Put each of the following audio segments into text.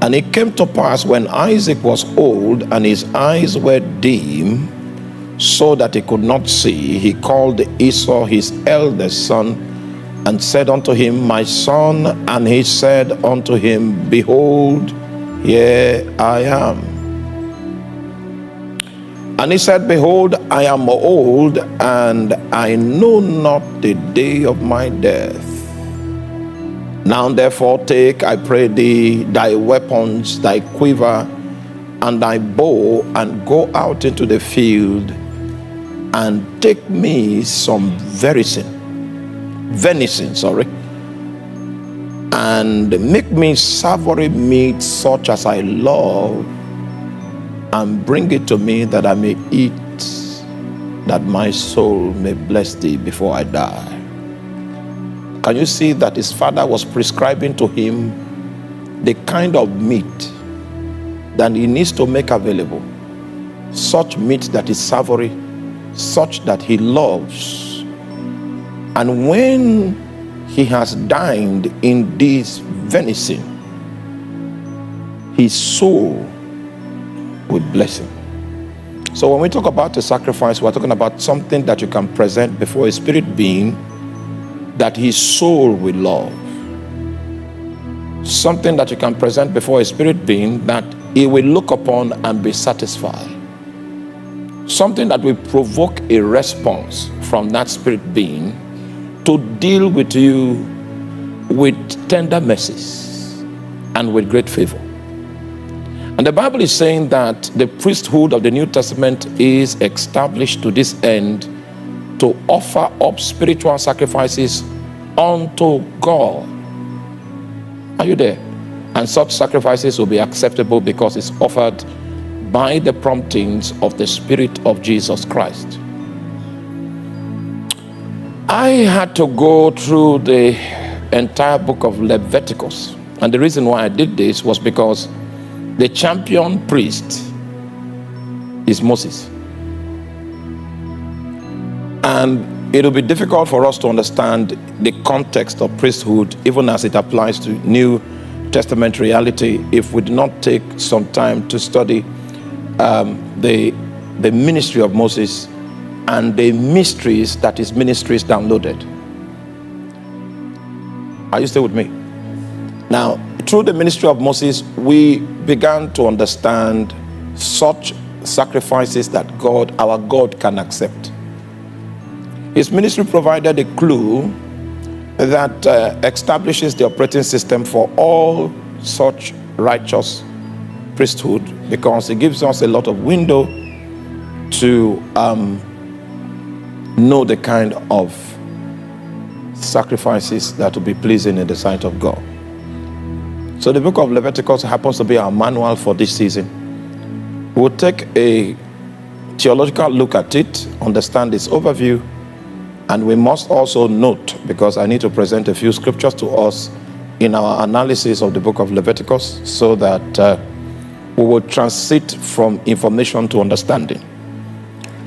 And it came to pass when Isaac was old and his eyes were dim, so that he could not see, he called Esau his eldest son and said unto him, My son. And he said unto him, Behold, here I am. And he said, Behold, I am old, and I know not the day of my death. Now therefore take, I pray thee, thy weapons, thy quiver, and thy bow, and go out into the field, and take me some venison, and make me savory meat such as I love, and bring it to me that I may eat, that my soul may bless thee before I die. Can you see that his father was prescribing to him the kind of meat that he needs to make available? Such meat that is savory, such that he loves. And when he has dined in this venison, his soul will bless him. So when we talk about a sacrifice, we're talking about something that you can present before a spirit being that his soul will love. Something that you can present before a spirit being that he will look upon and be satisfied. Something that will provoke a response from that spirit being to deal with you with tender mercies and with great favor. And the Bible is saying that the priesthood of the New Testament is established to this end, to offer up spiritual sacrifices unto God. Are you there? And such sacrifices will be acceptable because it's offered by the promptings of the Spirit of Jesus Christ. I had to go through the entire book of Leviticus. And the reason why I did this was because the champion priest is Moses. And it will be difficult for us to understand the context of priesthood, even as it applies to New Testament reality, if we do not take some time to study the ministry of Moses and the mysteries that his ministry is downloaded. Are you still with me? Now, through the ministry of Moses, we began to understand such sacrifices that God, our God, can accept. His ministry provided a clue that establishes the operating system for all such righteous priesthood, because it gives us a lot of window to know the kind of sacrifices that will be pleasing in the sight of God. So the book of Leviticus happens to be our manual for this season. We'll take a theological look at it, understand its overview, and we must also note, because I need to present a few scriptures to us in our analysis of the book of Leviticus, so that we will transit from information to understanding.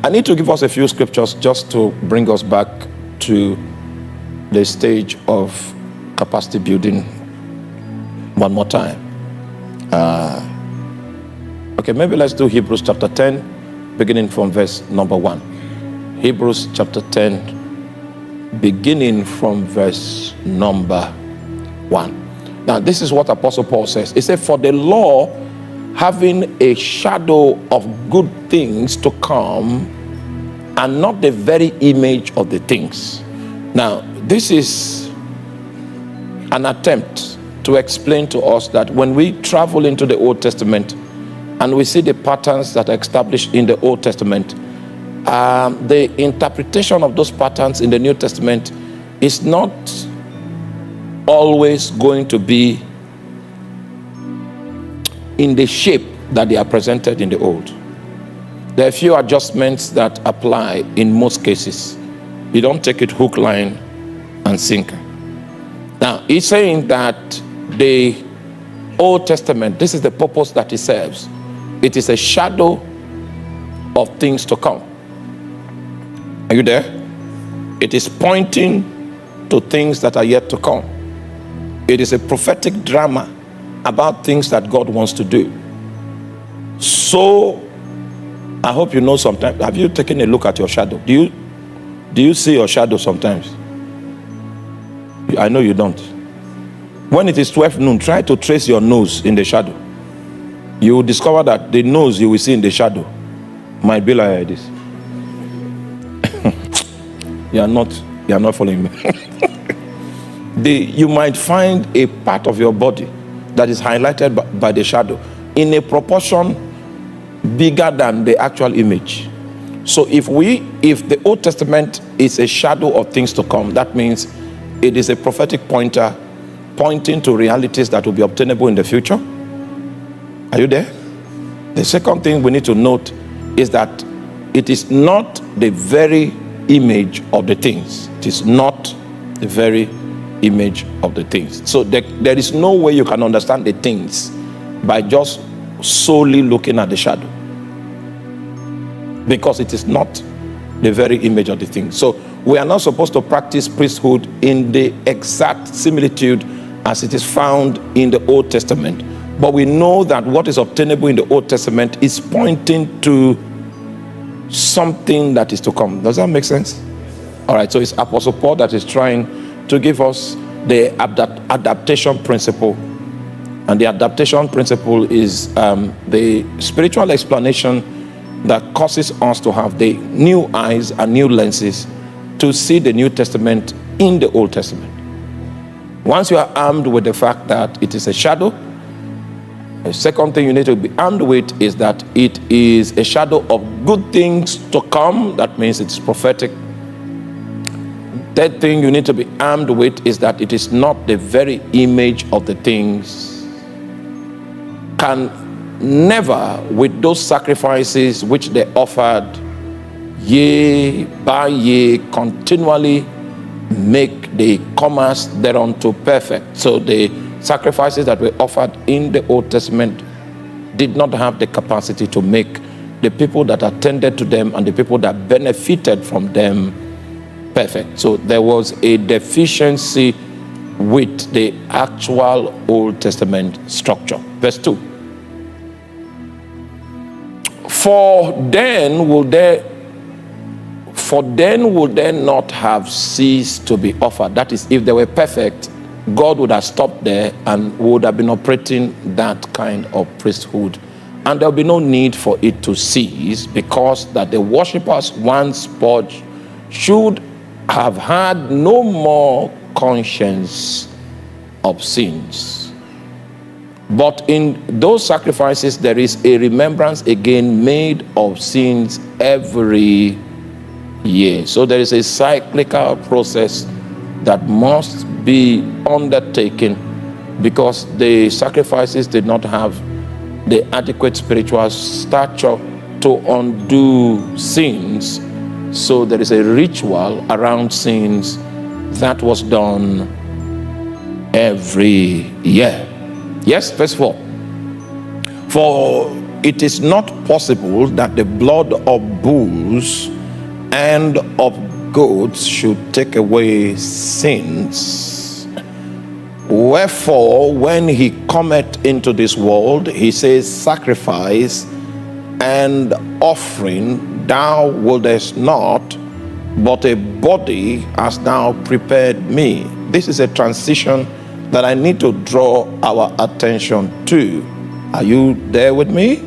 I need to give us a few scriptures just to bring us back to the stage of capacity building one more time. Okay, maybe let's do Hebrews chapter 10, beginning from verse number 1. Hebrews chapter 10, beginning from verse number 1. Now, this is what Apostle Paul says. He said, For the law, having a shadow of good things to come, and not the very image of the things. Now, this is an attempt to explain to us that when we travel into the Old Testament and we see the patterns that are established in the Old Testament, the interpretation of those patterns in the New Testament is not always going to be in the shape that they are presented in the Old. There are a few adjustments that apply in most cases. You don't take it hook, line, and sinker. Now, he's saying that the Old Testament, this is the purpose that it serves. It is a shadow of things to come. Are you there? It is pointing to things that are yet to come. It is a prophetic drama about things that God wants to do. So, I hope you know sometimes. Have you taken a look at your shadow? Do you see your shadow sometimes? I know you don't. When it is 12 noon, try to trace your nose in the shadow. You will discover that the nose you will see in the shadow might be like this. You are not following me. You might find a part of your body that is highlighted by the shadow in a proportion bigger than the actual image. So if the Old Testament is a shadow of things to come, that means it is a prophetic pointer pointing to realities that will be obtainable in the future. Are you there? The second thing we need to note is that it is not the very image of the things. It is not the very image of the things. So there is no way you can understand the things by just solely looking at the shadow, because it is not the very image of the thing. So we are not supposed to practice priesthood in the exact similitude as it is found in the Old Testament. But we know that what is obtainable in the Old Testament is pointing to something that is to come. Does that make sense? All right, so it's Apostle Paul that is trying to give us the adaptation principle. And the adaptation principle is the spiritual explanation that causes us to have the new eyes and new lenses to see the New Testament in the Old Testament. Once you are armed with the fact that it is a shadow, the second thing you need to be armed with is that it is a shadow of good things to come. That means it's prophetic. Third thing you need to be armed with is that it is not the very image of the things. Can never, with those sacrifices which they offered year by year, continually make the comers thereunto perfect. So the sacrifices that were offered in the Old Testament did not have the capacity to make the people that attended to them and the people that benefited from them perfect. So there was a deficiency with the actual Old Testament structure. Verse 2. For then will there not have ceased to be offered. That is, if they were perfect, God would have stopped there and would have been operating that kind of priesthood. And there will be no need for it to cease, because that the worshippers once purged should have had no more conscience of sins. But in those sacrifices, there is a remembrance again made of sins every year. So there is a cyclical process that must be undertaken, because the sacrifices did not have the adequate spiritual stature to undo sins. So there is a ritual around sins that was done every year. Yes, verse 4. For it is not possible that the blood of bulls and of goats should take away sins. Wherefore, when he cometh into this world, he says, sacrifice and offering thou wouldest not, but a body hast thou prepared me. This is a transition that I need to draw our attention to. Are you there with me?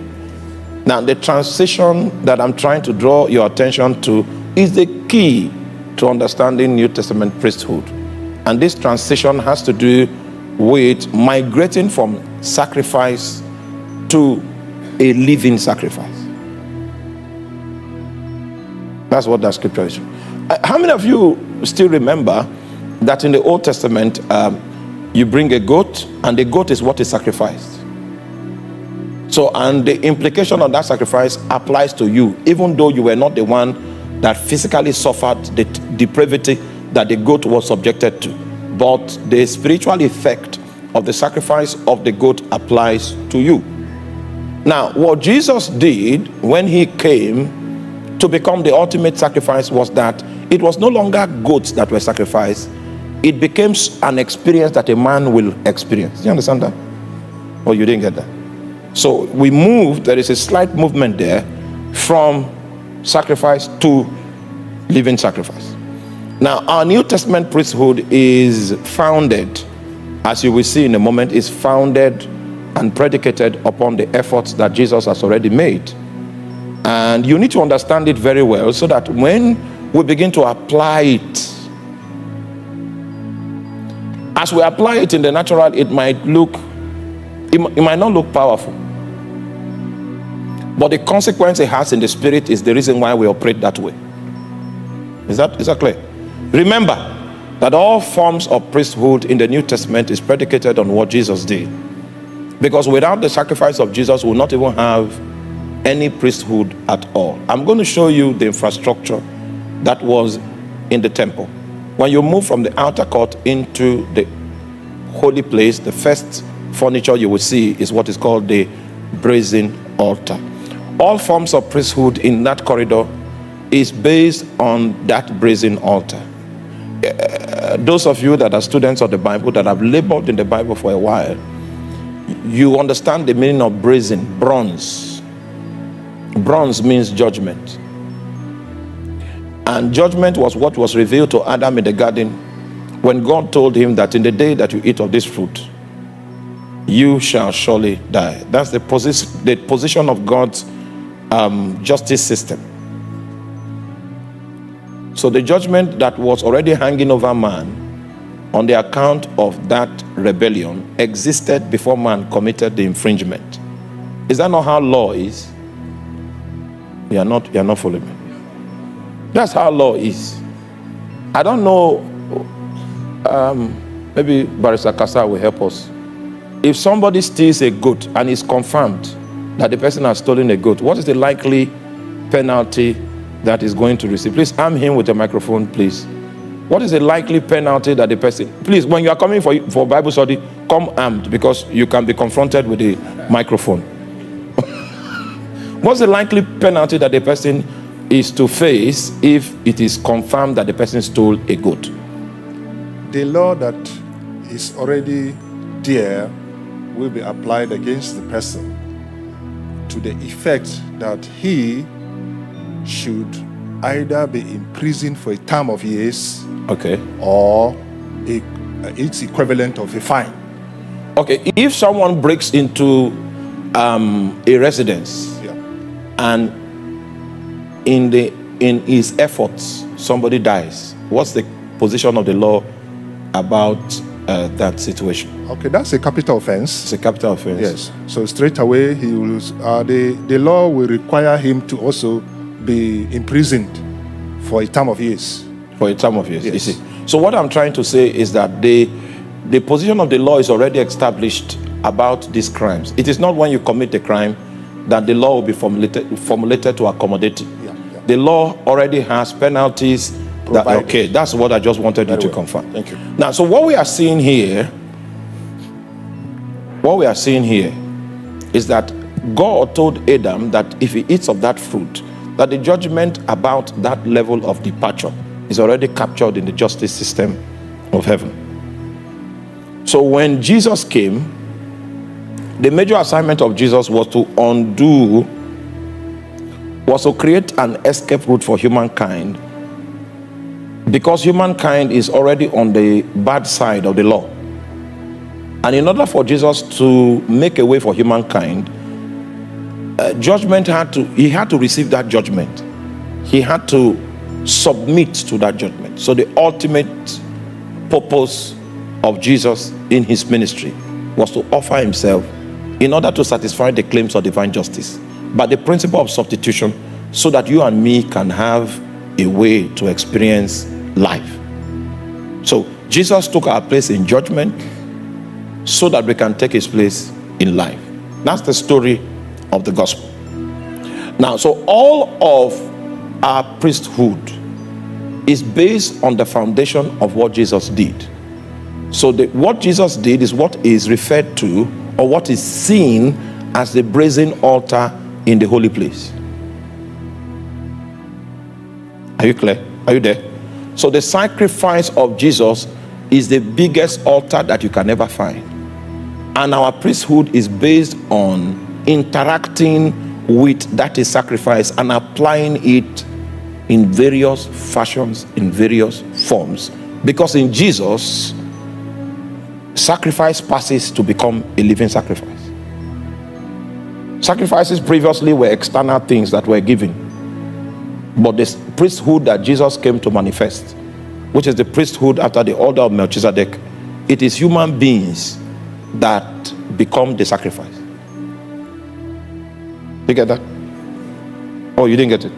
Now, the transition that I'm trying to draw your attention to is the key to understanding New Testament priesthood. And this transition has to do with migrating from sacrifice to a living sacrifice. That's what that scripture is. How many of you still remember that in the Old Testament, you bring a goat, and the goat is what is sacrificed? So, and the implication of that sacrifice applies to you, even though you were not the one that physically suffered the depravity that the goat was subjected to. But the spiritual effect of the sacrifice of the goat applies to you. Now, what Jesus did when he came to become the ultimate sacrifice was that it was no longer goats that were sacrificed. It became an experience that a man will experience. Do you understand that? Oh, you didn't get that? So we moved, there is a slight movement there from sacrifice to living sacrifice. Now, our New Testament priesthood is founded, as you will see in a moment, is founded and predicated upon the efforts that Jesus has already made. And you need to understand it very well so that when we begin to apply it, as we apply it in the natural, it might not look powerful. But the consequence it has in the spirit is the reason why we operate that way. Is that clear? Remember that all forms of priesthood in the New Testament is predicated on what Jesus did. Because without the sacrifice of Jesus, we will not even have any priesthood at all. I'm going to show you the infrastructure that was in the temple. When you move from the outer court into the holy place, the first furniture you will see is what is called the brazen altar. All forms of priesthood in that corridor is based on that brazen altar. Those of you that are students of the Bible, that have labored in the Bible for a while, you understand the meaning of brazen, bronze. Bronze means judgment. And judgment was what was revealed to Adam in the garden when God told him that in the day that you eat of this fruit, you shall surely die. That's the position of God's justice system. So the judgment that was already hanging over man on the account of that rebellion existed before man committed the infringement. Is that not how law is? You are not following me. That's how law is. I don't know, maybe Barrister Kasa will help us. If somebody steals a goat and it's confirmed that the person has stolen a goat, what is the likely penalty that is going to receive? Please arm him with a microphone, please. What is the likely penalty that the person... Please, when you are coming for Bible study, come armed, because you can be confronted with the microphone. What's the likely penalty that the person is to face if it is confirmed that the person stole a goat? The law that is already there will be applied against the person to the effect that he should either be imprisoned for a term of years, okay, or its equivalent of a fine. Okay, if someone breaks into a residence, yeah, and in his efforts somebody dies, what's the position of the law about that situation? Okay, that's a capital offense. It's a capital offense. Yes. So straight away he will. The law will require him to also be imprisoned for a term of years. For a term of years. Yes. You see. So what I'm trying to say is that the position of the law is already established about these crimes. It is not when you commit a crime that the law will be formulated to accommodate it. Yeah, yeah. The law already has penalties. Okay, that's what I just wanted you to confirm. Thank you. Now, so what we are seeing here is that God told Adam that if he eats of that fruit, that the judgment about that level of departure is already captured in the justice system of heaven. So when Jesus came, the major assignment of Jesus was to create an escape route for humankind, because humankind is already on the bad side of the law. And in order for Jesus to make a way for humankind, he had to receive that judgment. He had to submit to that judgment. So the ultimate purpose of Jesus in his ministry was to offer himself in order to satisfy the claims of divine justice, but the principle of substitution, so that you and me can have a way to experience life. So Jesus took our place in judgment so that we can take his place in life. That's the story of the gospel. Now, so all of our priesthood is based on the foundation of what Jesus did. So what Jesus did is what is referred to, or what is seen as, the brazen altar in the holy place. Are you clear? Are you there? So the sacrifice of Jesus is the biggest altar that you can ever find. And our priesthood is based on interacting with that is sacrifice and applying it in various fashions, in various forms. Because in Jesus, sacrifice passes to become a living sacrifice. Sacrifices previously were external things that were given. But the priesthood that Jesus came to manifest, which is the priesthood after the order of Melchizedek, it is human beings that become the sacrifice. You get that? Oh, you didn't get it?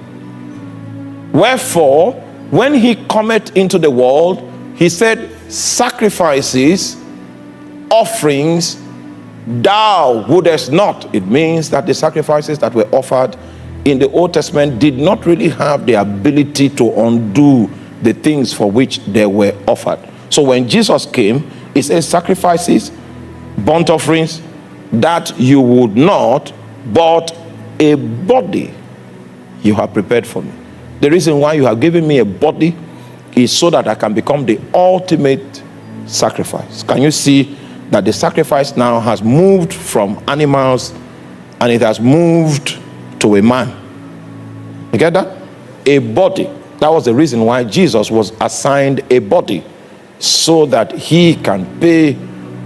Wherefore, when he cometh into the world, he said, sacrifices, offerings, thou wouldest not. It means that the sacrifices that were offered in the Old Testament did not really have the ability to undo the things for which they were offered. So when Jesus came, he says, sacrifices, burnt offerings, that you would not, but a body you have prepared for me. The reason why you have given me a body is so that I can become the ultimate sacrifice. Can you see that the sacrifice now has moved from animals and it has moved to a man? You get that? A body. That was the reason why Jesus was assigned a body, so that he can pay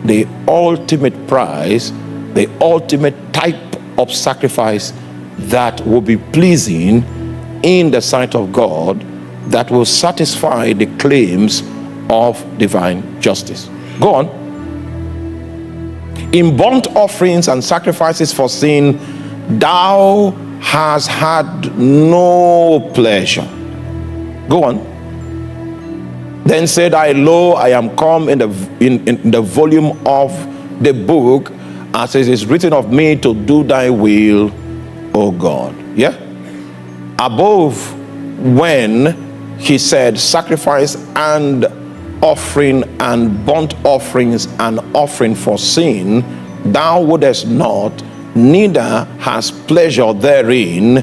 the ultimate price, the ultimate type of sacrifice that will be pleasing in the sight of God, that will satisfy the claims of divine justice. Go on. In burnt offerings and sacrifices for sin, thou hast had no pleasure. Go on. Then said I, lo, I am come in the volume of the book, as it is written of me, to do thy will, O God. Yeah? Above, when he said sacrifice and offering and burnt offerings and offering for sin, thou wouldest not, neither has pleasure therein,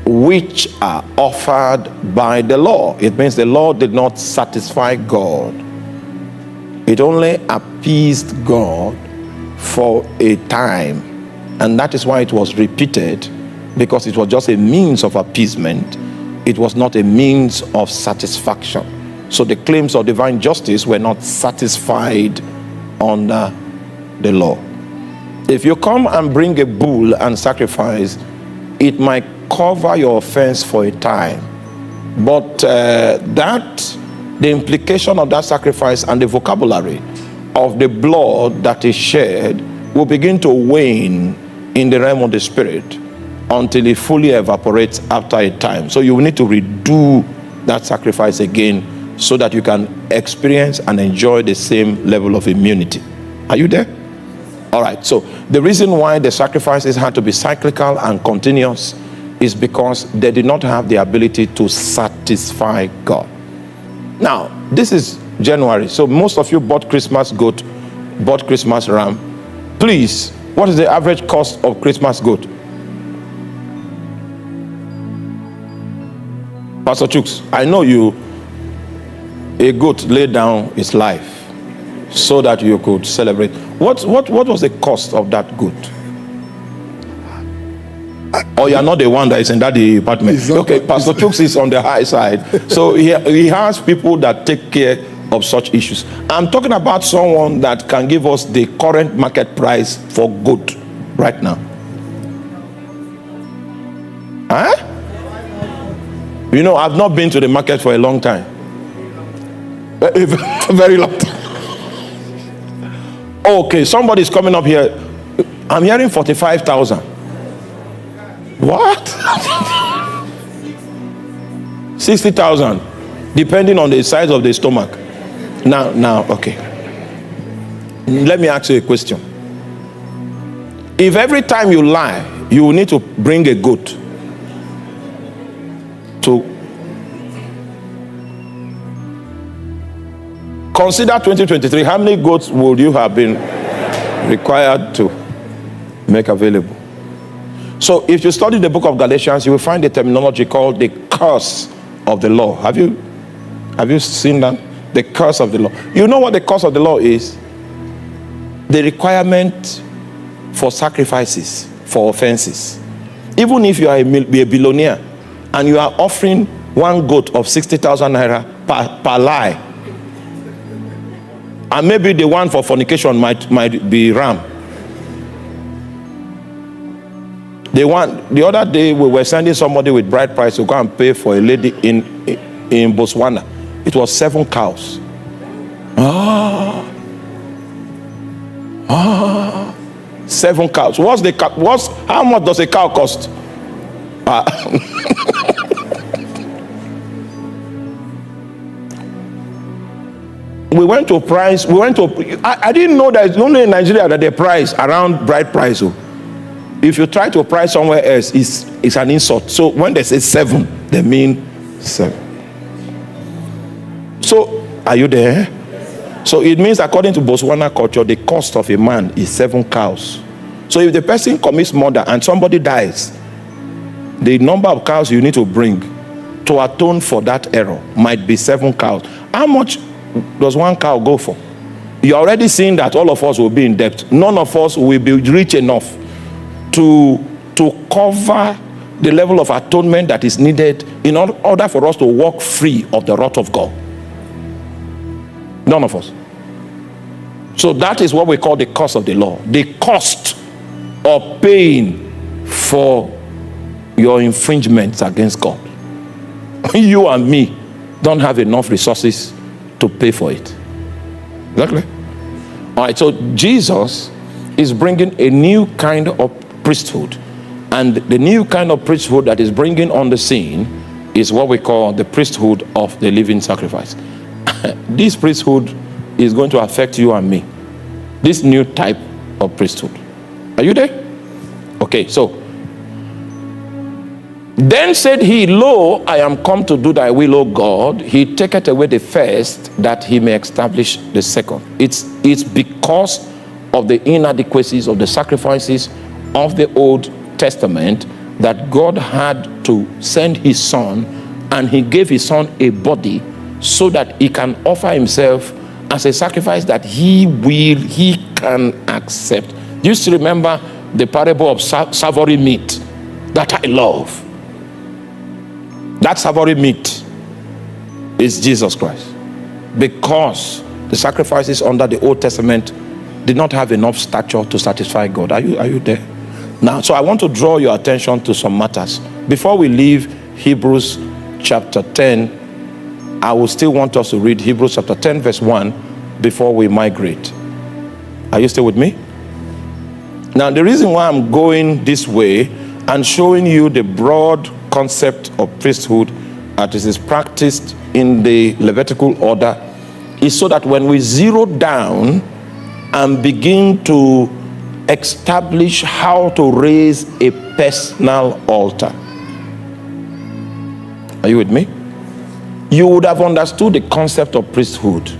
which are offered by the law. It means the law did not satisfy God. It only appeased God for a time. And that is why it was repeated, because it was just a means of appeasement. It was not a means of satisfaction. So the claims of divine justice were not satisfied under the law. If you come and bring a bull and sacrifice, it might cover your offense for a time. But the implication of that sacrifice and the vocabulary of the blood that is shed will begin to wane in the realm of the spirit until it fully evaporates after a time. So you will need to redo that sacrifice again so that you can experience and enjoy the same level of immunity. Are you there? All right. So the reason why the sacrifices had to be cyclical and continuous is because they did not have the ability to satisfy God. Now, this is January, so most of you bought Christmas goat, bought Christmas ram. Please, what is the average cost of Christmas goat? Pastor Chooks, I know you, a goat laid down its life so that you could celebrate. What was the cost of that goat? Or you are not the one that is in that department? Okay, Pastor Chooks is on the high side. So he has people that take care of such issues. I'm talking about someone that can give us the current market price for goat right now. Huh? You know, I've not been to the market for a long time. Very long time. Okay, somebody's coming up here. I'm hearing 45,000. What? 60,000, depending on the size of the stomach. Now, okay. Let me ask you a question. If every time you lie, you will need to bring a goat to consider 2023, how many goats would you have been required to make available? So if you study the book of Galatians, you will find the terminology called the curse of the law. Have you seen that? The curse of the law. You know what the curse of the law is? the requirement for sacrifices, for offenses. Even if you are a billionaire and you are offering one goat of 60,000 naira per lie, and maybe the one for fornication might be ram. The other day we were sending somebody with bride price to go and pay for a lady in Botswana. It was 7 cows. 7 cows. How much does a cow cost? I didn't know that it's only in Nigeria that they price around bride price. If you try to price somewhere else, it's an insult. So when they say 7, they mean 7. So are you there? So it means, according to Botswana culture, the cost of a man is 7 cows. So if the person commits murder and somebody dies, the number of cows you need to bring to atone for that error might be 7 cows. How much does 1 cow go for? You're already seeing that all of us will be in debt. None of us will be rich enough to cover the level of atonement that is needed in order for us to walk free of the wrath of God. None of us. So that is what we call the cost of the law. The cost of paying for your infringements against God. You and me don't have enough resources to pay for it. Exactly. All right, so Jesus is bringing a new kind of priesthood. And the new kind of priesthood that is bringing on the scene is what we call the priesthood of the living sacrifice. This priesthood is going to affect you and me. This new type of priesthood. Are you there? Okay, so then said he, Lo, I am come to do thy will, O God. He taketh away the first, that he may establish the second. It's because of the inadequacies of the sacrifices of the Old Testament that God had to send his son, and he gave his son a body so that he can offer himself as a sacrifice that he can accept. Do you still remember the parable of savory meat that I love? That savory meat is Jesus Christ, because the sacrifices under the Old Testament did not have enough stature to satisfy God. Are you there? Now, so I want to draw your attention to some matters. Before we leave Hebrews chapter 10, I will still want us to read Hebrews chapter 10 verse 1 before we migrate. Are you still with me? Now, the reason why I'm going this way and showing you the broad concept of priesthood as it is practiced in the Levitical order is so that when we zero down and begin to establish how to raise a personal altar. Are you with me? You would have understood the concept of priesthood,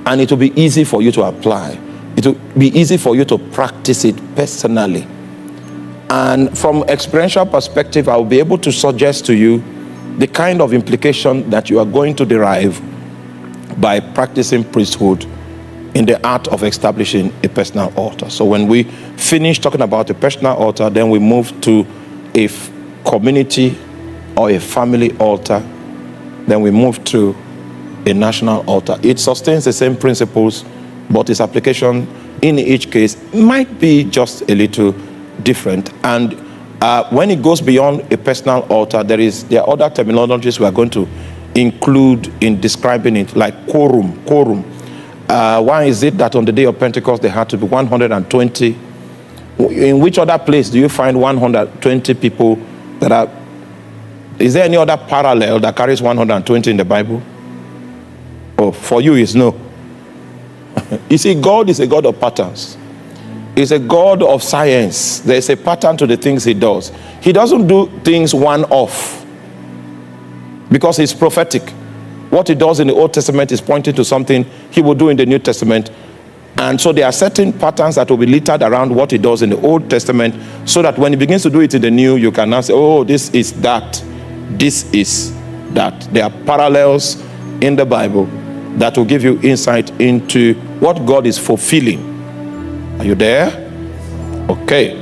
and it will be easy for you to apply. It will be easy for you to practice it personally. And from experiential perspective, I will be able to suggest to you the kind of implication that you are going to derive by practicing priesthood in the art of establishing a personal altar. So when we finish talking about a personal altar, then we move to a community or a family altar. Then we move to a national altar. It sustains the same principles, but its application in each case might be just a little different. And when it goes beyond a personal altar, there are other terminologies we are going to include in describing it, like quorum. Why is it that on the day of Pentecost there had to be 120? In which other place do you find 120 people that are? Is there any other parallel that carries 120 in the Bible? Oh, for you is no. You see, God is a God of patterns. He's a God of science. There's a pattern to the things he does. He doesn't do things one-off because he's prophetic. What he does in the Old Testament is pointing to something he will do in the New Testament. And so there are certain patterns that will be littered around what he does in the Old Testament, so that when he begins to do it in the New, you can now say, oh, this is that. This is that. There are parallels in the Bible that will give you insight into what God is fulfilling Are you there? Okay.